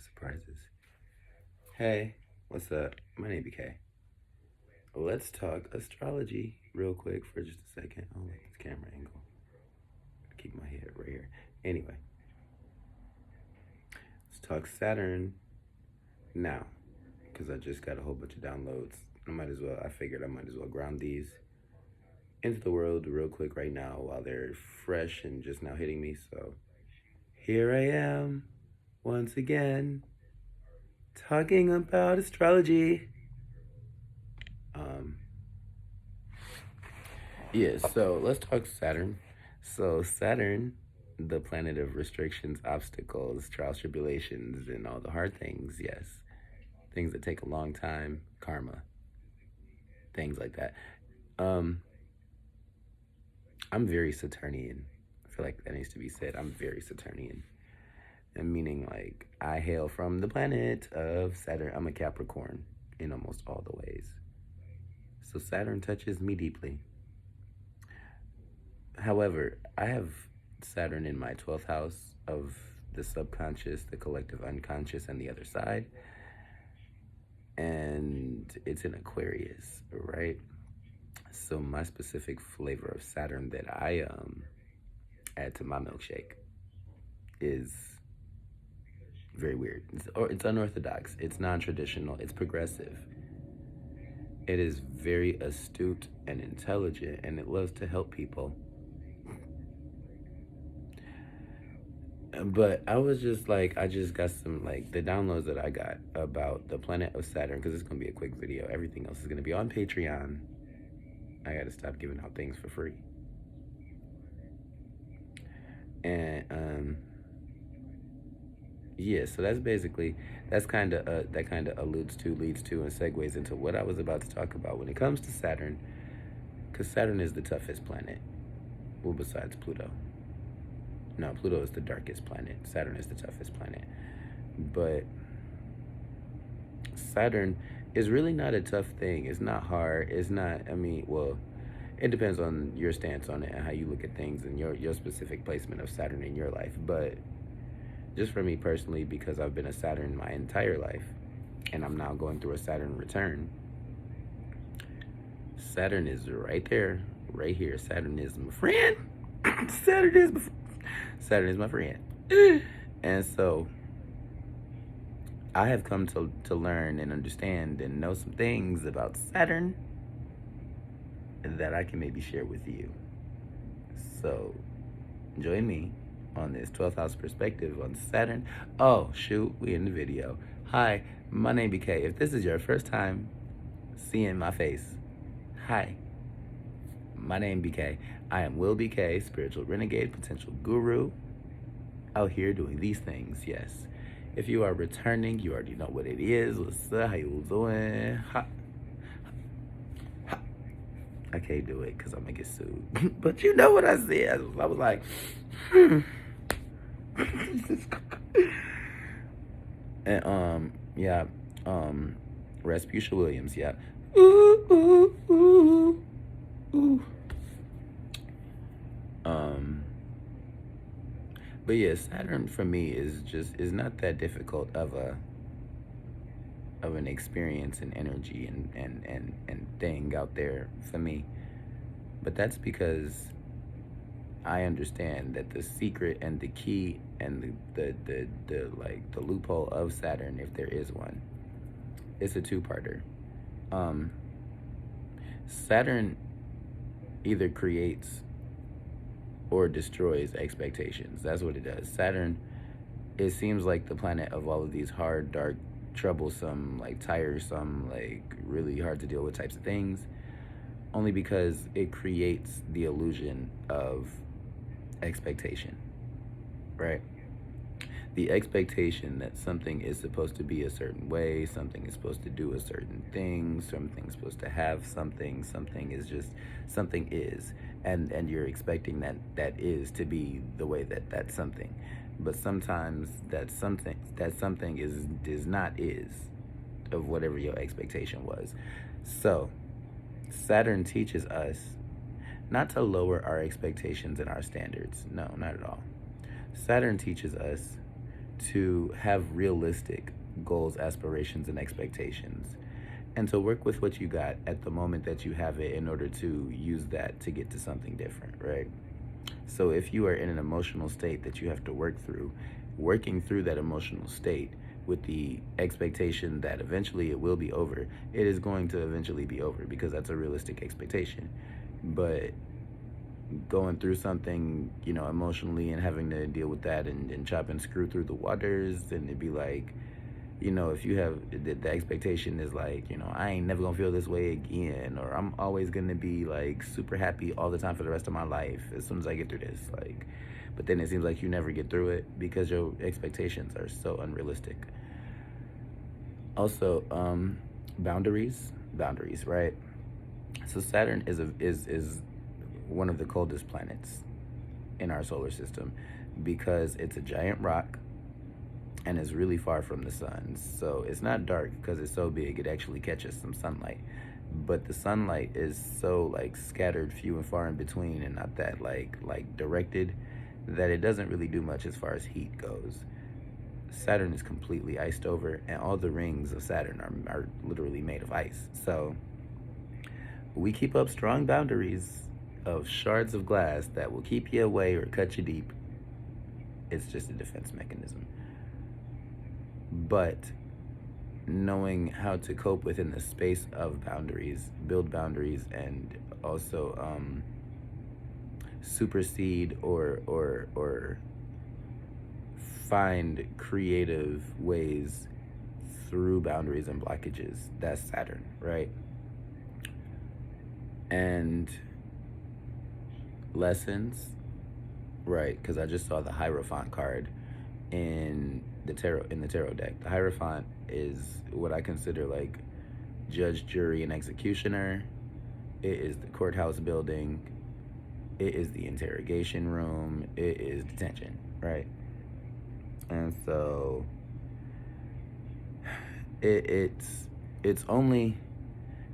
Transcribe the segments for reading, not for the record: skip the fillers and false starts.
surprises. Hey, what's up? My name is BK. Let's talk astrology real quick for just a second. Oh, like this camera angle. Keep my head right here. Anyway, let's talk Saturn now, because I just got a whole bunch of downloads. I figured I might as well ground these into the world real quick right now while they're fresh and just now hitting me. So here I am once again talking about astrology. So let's talk Saturn. So Saturn, the planet of restrictions, obstacles, trials, tribulations, and all the hard things, yes. Things that take a long time, karma, things like that. I'm very Saturnian. I feel like that needs to be said. I'm very Saturnian. And meaning like I hail from the planet of Saturn. I'm a Capricorn in almost all the ways. So Saturn touches me deeply. However, I have Saturn in my 12th house of the subconscious, the collective unconscious, and the other side. And it's in Aquarius, right? So my specific flavor of Saturn that I add to my milkshake is very weird. It's unorthodox. It's non-traditional. It's progressive. It is very astute and intelligent, and it loves to help people. But I was just like, I just got some, like, the downloads that I got about the planet of Saturn, because it's going to be a quick video. Everything else is going to be on Patreon. I got to stop giving out things for free. And, yeah, so that's basically, that kind of leads to and segues into what I was about to talk about when it comes to Saturn, because Saturn is the toughest planet, well, besides Pluto. No, Pluto is the darkest planet. Saturn is the toughest planet. But Saturn is really not a tough thing. It's not hard. It's not, it depends on your stance on it and how you look at things and your specific placement of Saturn in your life. But just for me personally, because I've been a Saturn my entire life, and I'm now going through a Saturn return, Saturn is right there, right here. Saturn is my friend. Saturn is my friend. And so I have come to learn and understand and know some things about Saturn that I can maybe share with you. So join me on this 12th house perspective on Saturn. Oh, shoot, we in the video. Hi, my name BK. If this is your first time seeing my face, hi. My name BK. I am Will BK, spiritual renegade, potential guru, out here doing these things, yes. If you are returning, you already know what it is. What's up? How you doing? Ha. Ha. I can't do it because I'm going to get sued. But you know what I said. I was like, And, yeah, Rasputia Williams, yeah. Ooh, ooh, ooh, ooh. But yeah, Saturn for me is not that difficult of an experience and energy and thing out there for me. But that's because I understand that the secret and the key and the loophole of Saturn, if there is one, it's a two-parter. Saturn either creates or destroys expectations. That's what it does. Saturn, it seems like the planet of all of these hard, dark, troublesome, like tiresome, like really hard to deal with types of things, only because it creates the illusion of expectation, right? The expectation that something is supposed to be a certain way, something is supposed to do a certain thing, something's supposed to have something is, and you're expecting that is to be the way that's something. But sometimes that something is not of whatever your expectation was. So Saturn teaches us not to lower our expectations and our standards. No, not at all. Saturn teaches us to have realistic goals, aspirations, and expectations, and to work with what you got at the moment that you have it in order to use that to get to something different, right? So if you are in an emotional state that you have to work through, working through that emotional state with the expectation that eventually it will be over, it is going to eventually be over because that's a realistic expectation. But going through something, emotionally and having to deal with that and chop and screw through the waters, and it'd be like, if you have the expectation is like, I ain't never gonna feel this way again, or I'm always gonna be like super happy all the time for the rest of my life as soon as I get through this, like, but then it seems like you never get through it because your expectations are so unrealistic. Also, boundaries, right? So Saturn is one of the coldest planets in our solar system because it's a giant rock and is really far from the sun. So it's not dark because it's so big it actually catches some sunlight. But the sunlight is so like scattered, few and far in between, and not that like directed, that it doesn't really do much as far as heat goes. Saturn is completely iced over, and all the rings of Saturn are literally made of ice. So we keep up strong boundaries of shards of glass that will keep you away or cut you deep. It's just a defense mechanism. But knowing how to cope within the space of boundaries, build boundaries, and also supersede or find creative ways through boundaries and blockages. That's Saturn, right? And lessons, right? Because I just saw the Hierophant card in the tarot deck. The Hierophant is what I consider like judge, jury, and executioner. It is the courthouse building. It is the interrogation room. It is detention, right? And so it's only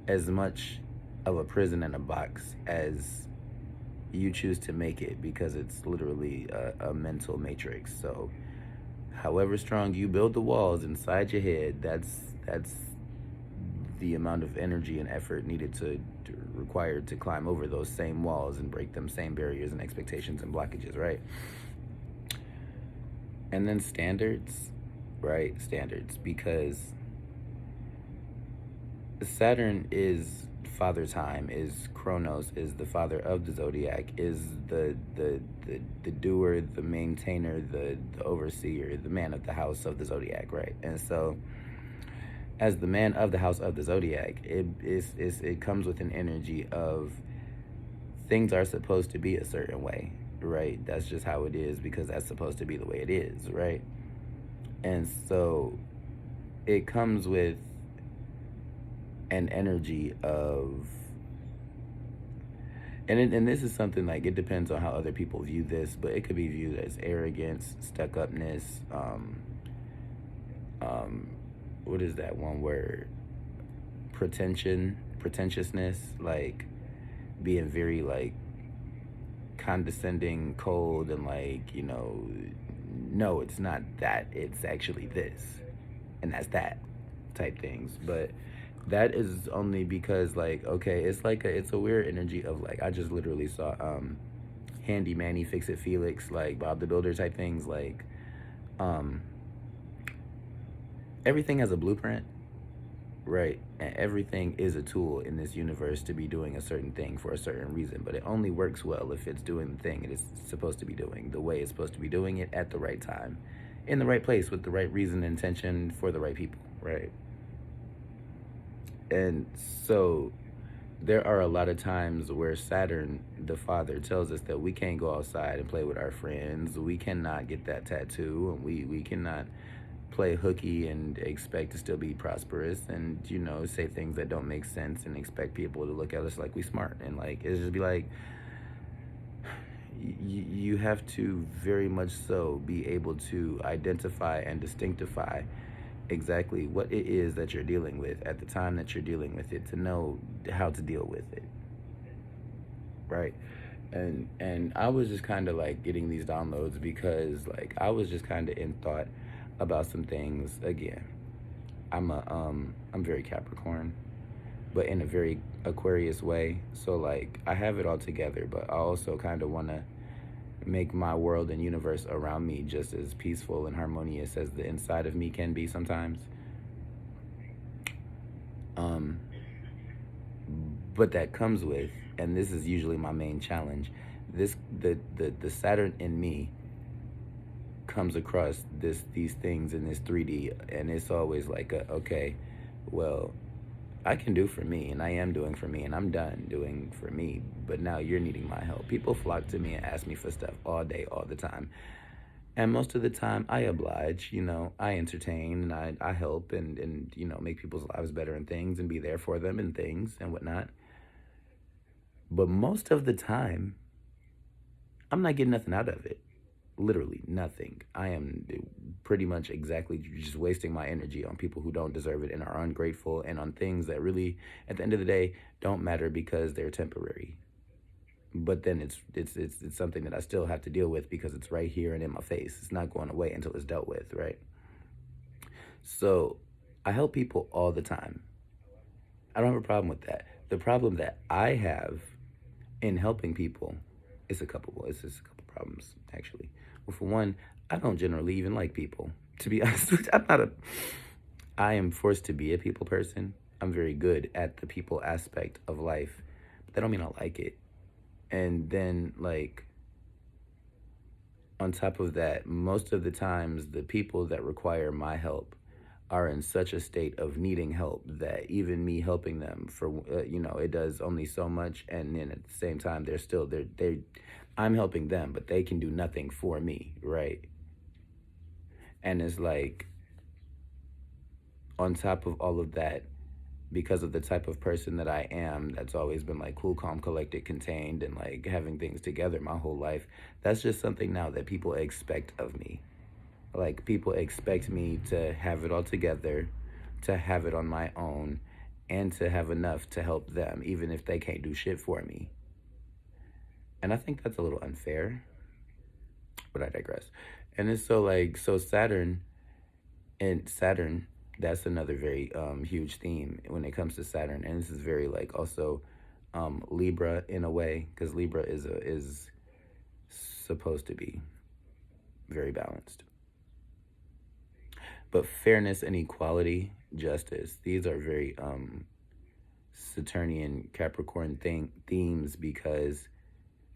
as much of a prison and a box as you choose to make it, because it's literally a mental matrix. So however strong you build the walls inside your head, that's the amount of energy and effort needed to required to climb over those same walls and break them same barriers and expectations and blockages, right? And then standards, right? Standards, because Saturn is father time, is Chronos, is the father of the zodiac, is the doer, the maintainer, the overseer, the man of the house of the zodiac, right? And so as the man of the house of the zodiac, it comes with an energy of things are supposed to be a certain way, right? That's just how it is because that's supposed to be the way it is, right? And so it comes with an energy of, and this is something like, it depends on how other people view this, but it could be viewed as arrogance, stuck-upness, what is that one word? Pretentiousness, like being very like condescending, cold, and like, no, it's not that, it's actually this, and that's that type things. But that is only because like, okay, it's a weird energy of like, I just literally saw Handy Manny, Fix It Felix, like Bob the Builder type things, like everything has a blueprint, right? And everything is a tool in this universe to be doing a certain thing for a certain reason, but it only works well if it's doing the thing it is supposed to be doing, the way it's supposed to be doing it, at the right time, in the right place, with the right reason and intention, for the right people, right? And so there are a lot of times where Saturn, the father, tells us that we can't go outside and play with our friends, we cannot get that tattoo, and we cannot play hooky and expect to still be prosperous, and say things that don't make sense and expect people to look at us like we smart, and like it's just be like, you have to very much so be able to identify and distinctify exactly what it is that you're dealing with at the time that you're dealing with it, to know how to deal with it, right? And I was just kind of like getting these downloads because like I was just kind of in thought about some things. Again, I'm very Capricorn, but in a very Aquarius way. So like I have it all together, but I also kind of want to make my world and universe around me just as peaceful and harmonious as the inside of me can be sometimes. Um, but that comes with, and this is usually my main challenge, the Saturn in me comes across these things in this 3D, and it's always like okay, well, I can do for me, and I am doing for me, and I'm done doing for me, but now you're needing my help. People flock to me and ask me for stuff all day, all the time. And most of the time, I oblige, I entertain, and I help and make people's lives better and things and be there for them and things and whatnot. But most of the time, I'm not getting nothing out of it. Literally nothing. I am pretty much exactly just wasting my energy on people who don't deserve it and are ungrateful and on things that really, at the end of the day, don't matter because they're temporary. But then it's something that I still have to deal with because it's right here and in my face. It's not going away until it's dealt with, right? So I help people all the time. I don't have a problem with that. The problem that I have in helping people is it's just a couple problems actually. Well, for one, I don't generally even like people. To be honest with you, I am forced to be a people person. I'm very good at the people aspect of life, but that don't mean I like it. And then like on top of that, most of the times the people that require my help are in such a state of needing help that even me helping them for it does only so much, and then at the same time they're I'm helping them, but they can do nothing for me, right? And it's like on top of all of that, because of the type of person that I am, that's always been like cool, calm, collected, contained, and like having things together my whole life, that's just something now that people expect of me. Like people expect me to have it all together, to have it on my own, and to have enough to help them, even if they can't do shit for me. And I think that's a little unfair, but I digress. And it's so Saturn, that's another very huge theme when it comes to Saturn, and this is very like also Libra in a way, because Libra is supposed to be very balanced. But fairness and equality, justice, these are very Saturnian Capricorn themes, because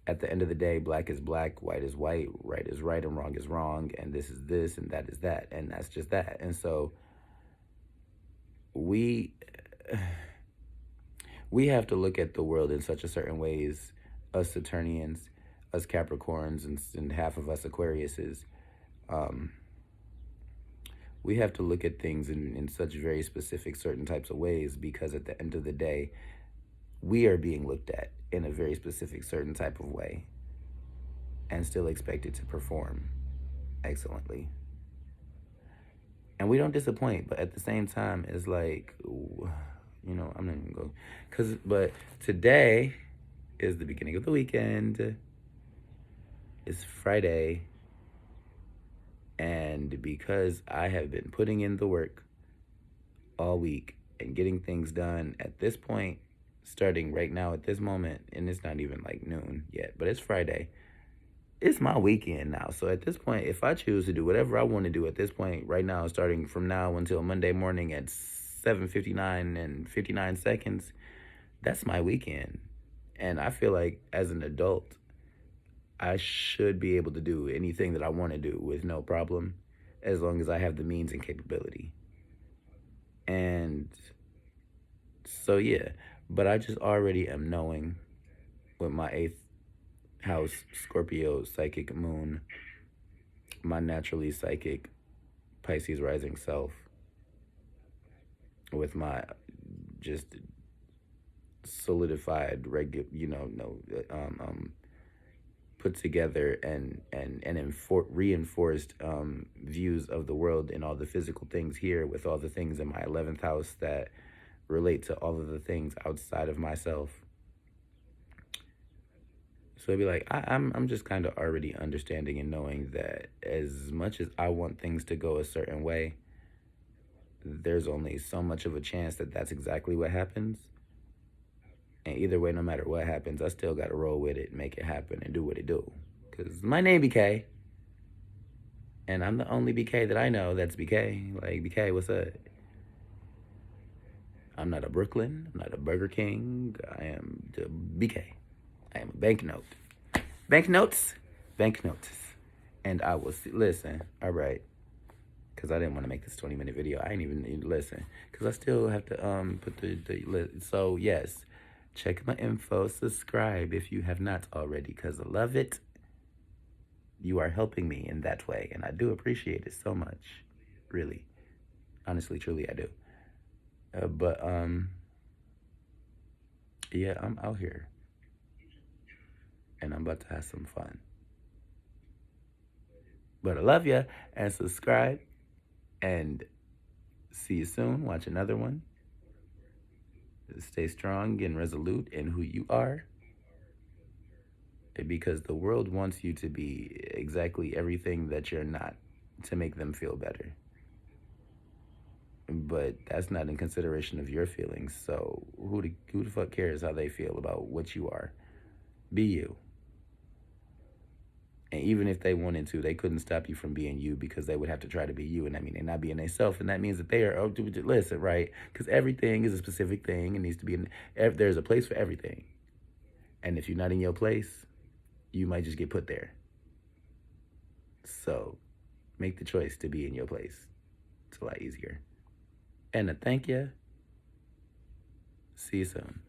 at the end of the day, black is black, white is white, right is right, and wrong is wrong, and this is this, and that is that, and that's just that. And so we have to look at the world in such a certain ways, us Saturnians, us Capricorns, and half of us Aquariuses. We have to look at things in such very specific, certain types of ways, because at the end of the day, we are being looked at in a very specific, certain type of way and still expected to perform excellently. And we don't disappoint, but at the same time, it's like, I'm not even going to, but today is the beginning of the weekend. It's Friday. And because I have been putting in the work all week and getting things done at this point, starting right now at this moment, and it's not even like noon yet, but it's Friday. It's my weekend now. So at this point, if I choose to do whatever I want to do at this point right now, starting from now until Monday morning at 7:59 and 59 seconds, that's my weekend. And I feel like as an adult, I should be able to do anything that I want to do with no problem, as long as I have the means and capability. And so, yeah, but I just already am knowing with my 8th house Scorpio psychic moon, my naturally psychic Pisces rising self, with my just solidified put together and reinforced views of the world and all the physical things here, with all the things in my 11th house that relate to all of the things outside of myself. So it'd be like, I'm just kind of already understanding and knowing that as much as I want things to go a certain way, there's only so much of a chance that that's exactly what happens. And either way, no matter what happens, I still got to roll with it, make it happen, and do what it do. Because my name BK, and I'm the only BK that I know that's BK. Like, BK, what's up? I'm not a Brooklyn. I'm not a Burger King. I am the BK. I am a banknote. Banknotes? Banknotes. And I will see. Listen, all right. Because I didn't want to make this 20-minute video. I ain't even listen. Because I still have to put the so, yes. Check my info. Subscribe if you have not already. Because I love it. You are helping me in that way. And I do appreciate it so much. Really. Honestly, truly, I do. But yeah, I'm out here. And I'm about to have some fun. But I love ya. And subscribe. And see you soon. Watch another one. Stay strong and resolute in who you are. Because the world wants you to be exactly everything that you're not to make them feel better. But that's not in consideration of your feelings. So who the fuck cares how they feel about what you are? Be you. And even if they wanted to, they couldn't stop you from being you because they would have to try to be you. And I mean, they're not being themselves. And that means that they are, oh, listen, right? Because everything is a specific thing. It needs to be there's a place for everything. And if you're not in your place, you might just get put there. So make the choice to be in your place. It's a lot easier. And thank you. See you soon.